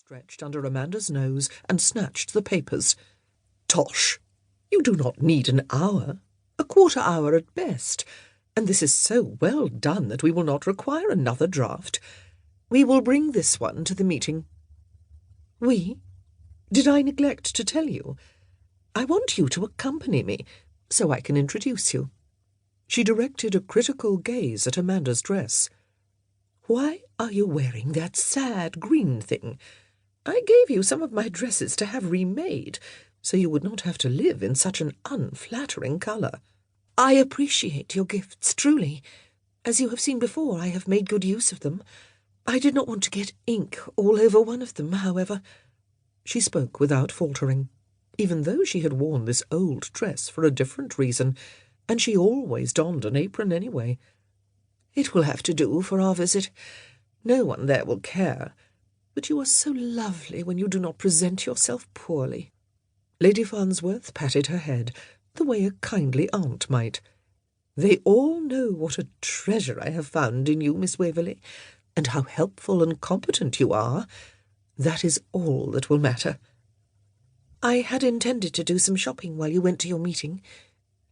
stretched under Amanda's nose and snatched the papers. "Tosh! You do not need an hour, a quarter hour at best, and this is so well done that we will not require another draft. We will bring this one to the meeting." "We? Did I neglect to tell you? I want you to accompany me, so I can introduce you." She directed a critical gaze at Amanda's dress. "Why are you wearing that sad green thing? I gave you some of my dresses to have remade, so you would not have to live in such an unflattering colour." "I appreciate your gifts, truly. As you have seen before, I have made good use of them. I did not want to get ink all over one of them, however." She spoke without faltering, even though she had worn this old dress for a different reason, and she always donned an apron anyway. "It will have to do for our visit. No one there will care. But you are so lovely when you do not present yourself poorly." Lady Farnsworth patted her head, the way a kindly aunt might. "They all know what a treasure I have found in you, Miss Waverly, and how helpful and competent you are. That is all that will matter." "I had intended to do some shopping while you went to your meeting.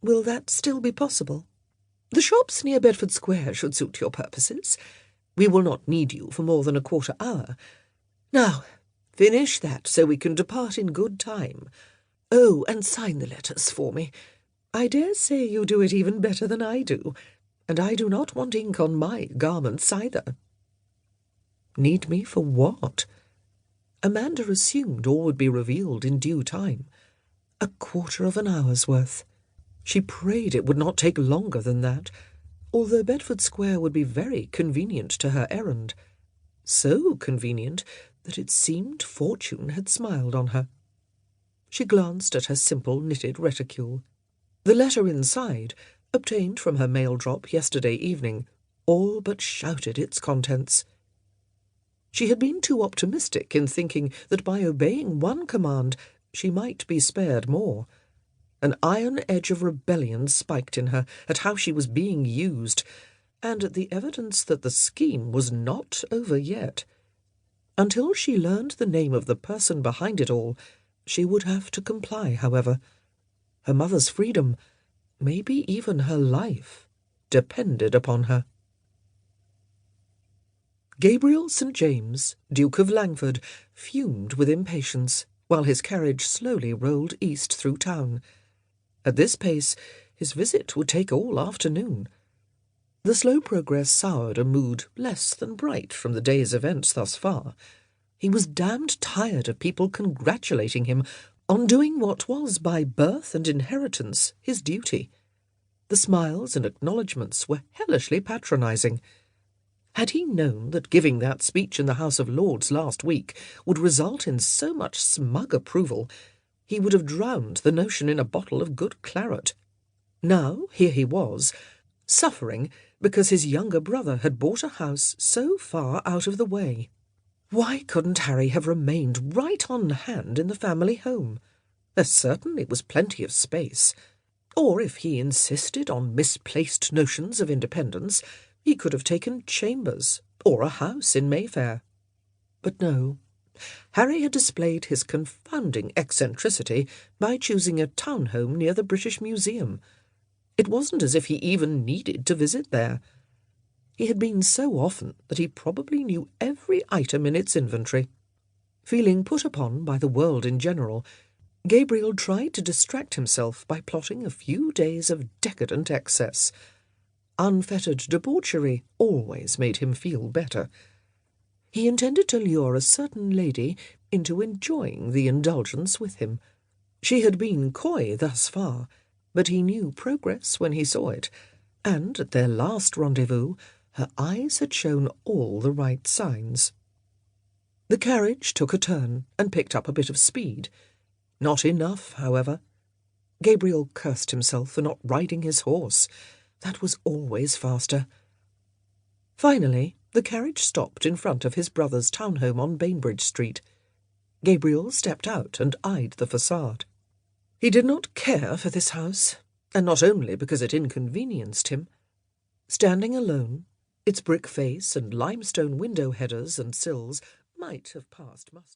Will that still be possible?" "The shops near Bedford Square should suit your purposes. We will not need you for more than a quarter hour. Now, finish that so we can depart in good time. Oh, and sign the letters for me. I dare say you do it even better than I do, and I do not want ink on my garments either." Need me for what? Amanda assumed all would be revealed in due time. A quarter of an hour's worth. She prayed it would not take longer than that, although Bedford Square would be very convenient to her errand. So convenient that it seemed fortune had smiled on her. She glanced at her simple knitted reticule. The letter inside, obtained from her mail drop yesterday evening, all but shouted its contents. She had been too optimistic in thinking that by obeying one command she might be spared more. An iron edge of rebellion spiked in her at how she was being used, and at the evidence that the scheme was not over yet. Until she learned the name of the person behind it all, she would have to comply, however. Her mother's freedom, maybe even her life, depended upon her. Gabriel St. James, Duke of Langford, fumed with impatience while his carriage slowly rolled east through town. At this pace, his visit would take all afternoon. The slow progress soured a mood less than bright from the day's events thus far. He was damned tired of people congratulating him on doing what was, by birth and inheritance, his duty. The smiles and acknowledgments were hellishly patronizing. Had he known that giving that speech in the House of Lords last week would result in so much smug approval, he would have drowned the notion in a bottle of good claret. Now here he was, suffering because his younger brother had bought a house so far out of the way. Why couldn't Harry have remained right on hand in the family home? There certainly was plenty of space. Or if he insisted on misplaced notions of independence, he could have taken chambers or a house in Mayfair. But no. Harry had displayed his confounding eccentricity by choosing a townhome near the British Museum. It wasn't as if he even needed to visit there. He had been so often that he probably knew every item in its inventory. Feeling put upon by the world in general, Gabriel tried to distract himself by plotting a few days of decadent excess. Unfettered debauchery always made him feel better. He intended to lure a certain lady into enjoying the indulgence with him. She had been coy thus far, but he knew progress when he saw it, and at their last rendezvous her eyes had shown all the right signs. The carriage took a turn and picked up a bit of speed. Not enough, however. Gabriel cursed himself for not riding his horse. That was always faster. Finally, the carriage stopped in front of his brother's townhome on Bainbridge Street. Gabriel stepped out and eyed the facade. He did not care for this house, and not only because it inconvenienced him. Standing alone, its brick face and limestone window headers and sills might have passed muster.